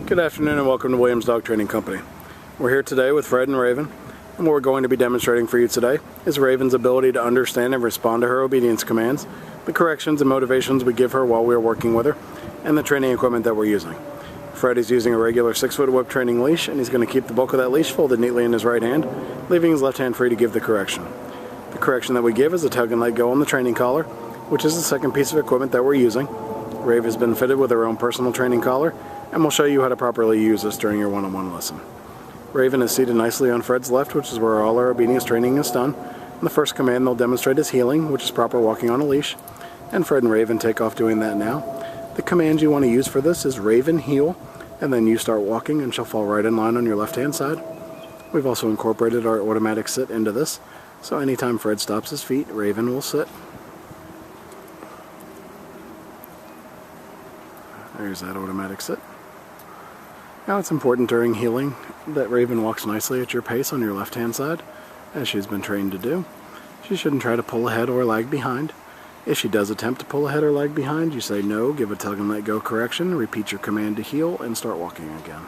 Good afternoon and welcome to Williams Dog Training Company. We're here today with Fred and Raven, and what we're going to be demonstrating for you today is Raven's ability to understand and respond to her obedience commands, the corrections and motivations we give her while we're working with her, and the training equipment that we're using. Fred is using a regular 6-foot whip training leash, and he's going to keep the bulk of that leash folded neatly in his right hand, leaving his left hand free to give the correction. The correction that we give is a tug and let go on the training collar, which is the second piece of equipment that we're using. Raven has been fitted with her own personal training collar, and we'll show you how to properly use this during your one-on-one lesson. Raven is seated nicely on Fred's left, which is where all our obedience training is done. In the first command they'll demonstrate is heeling, which is proper walking on a leash, and Fred and Raven take off doing that now. The command you want to use for this is Raven heel, and then you start walking and she'll fall right in line on your left hand side. We've also incorporated our automatic sit into this, so anytime Fred stops his feet, Raven will sit. There's that automatic sit. Now it's important during heeling that Raven walks nicely at your pace on your left hand side, as she's been trained to do. She shouldn't try to pull ahead or lag behind. If she does attempt to pull ahead or lag behind, you say no, give a tug and let go correction, repeat your command to heel, and start walking again.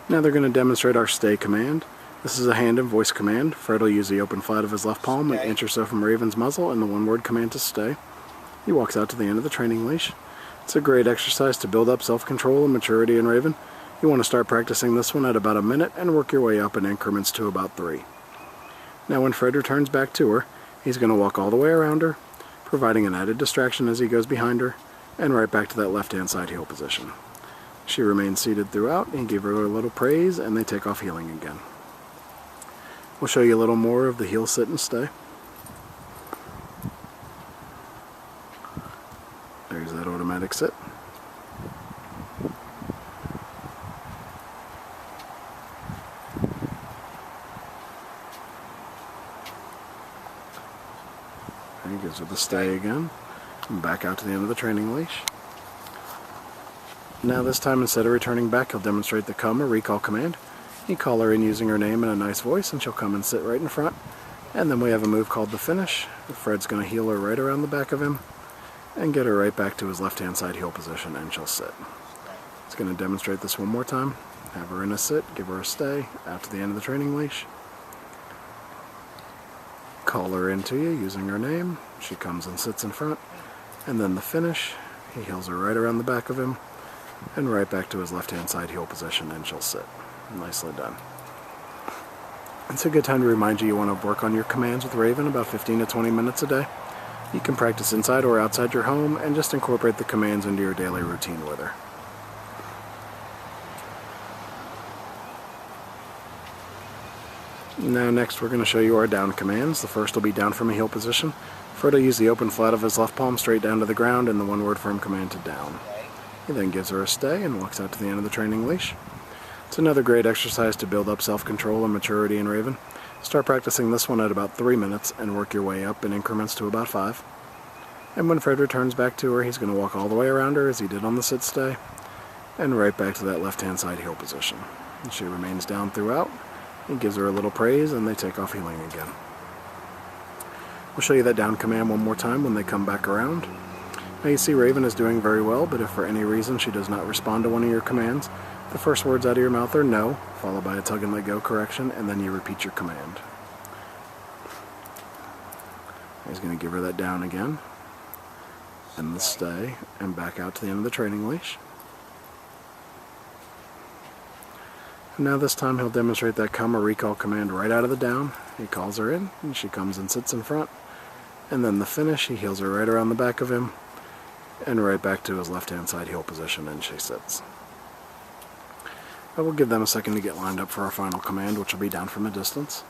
Now they're going to demonstrate our stay command. This is a hand and voice command. Fred will use the open flat of his left palm an inch or so from Raven's muzzle and the one-word command to stay. He walks out to the end of the training leash. It's a great exercise to build up self-control and maturity in Raven. You want to start practicing this one at about a minute and work your way up in increments to about 3. Now when Fred returns back to her, he's going to walk all the way around her, providing an added distraction as he goes behind her, and right back to that left-hand side heel position. She remains seated throughout, and give her a little praise, and they take off heeling again. We'll show you a little more of the heel, sit, and stay. There's that automatic sit. And he gives her the stay again, and back out to the end of the training leash. Now this time, instead of returning back, he'll demonstrate the come or recall command. You call her in using her name in a nice voice, and she'll come and sit right in front. And then we have a move called the finish. Fred's going to heel her right around the back of him, and get her right back to his left-hand side heel position, and she'll sit. He's going to demonstrate this one more time. Have her in a sit, give her a stay, out to the end of the training leash. Call her into you using her name. She comes and sits in front. And then the finish, he heels her right around the back of him, and right back to his left-hand side heel position, and she'll sit. Nicely done. It's a good time to remind you want to work on your commands with Raven about 15 to 20 minutes a day. You can practice inside or outside your home and just incorporate the commands into your daily routine with her. Now next we're going to show you our down commands. The first will be down from a heel position. Fred will use the open flat of his left palm straight down to the ground and the one-word firm command to down. He then gives her a stay and walks out to the end of the training leash. It's another great exercise to build up self-control and maturity in Raven. Start practicing this one at about 3 minutes and work your way up in increments to about 5. And when Fred returns back to her, he's going to walk all the way around her as he did on the sit stay, and right back to that left-hand side heel position. And she remains down throughout. He gives her a little praise, and they take off heeling again. We'll show you that down command one more time when they come back around. Now you see Raven is doing very well, but if for any reason she does not respond to one of your commands, the first words out of your mouth are no, followed by a tug and let go correction, and then you repeat your command. He's going to give her that down again, and the stay, and back out to the end of the training leash. And now this time he'll demonstrate that come or recall command right out of the down. He calls her in, and she comes and sits in front. And then the finish, he heels her right around the back of him, and right back to his left-hand side heel position, and she sits. I will give them a second to get lined up for our final command, which will be down from a distance.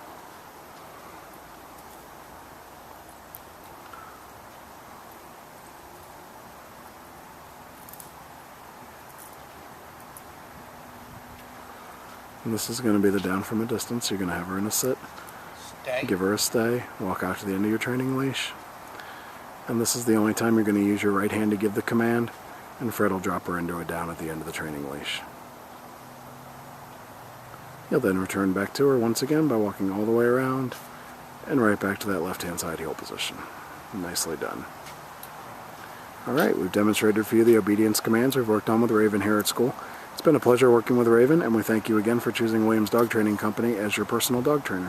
And this is going to be the down from a distance. You're going to have her in a sit, give her a stay, walk out to the end of your training leash. And this is the only time you're going to use your right hand to give the command, and Fred will drop her into a down at the end of the training leash. You'll then return back to her once again by walking all the way around and right back to that left-hand side heel position. Nicely done. Alright, we've demonstrated for you the obedience commands we've worked on with Raven here at school. It's been a pleasure working with Raven, and we thank you again for choosing Williams Dog Training Company as your personal dog trainer.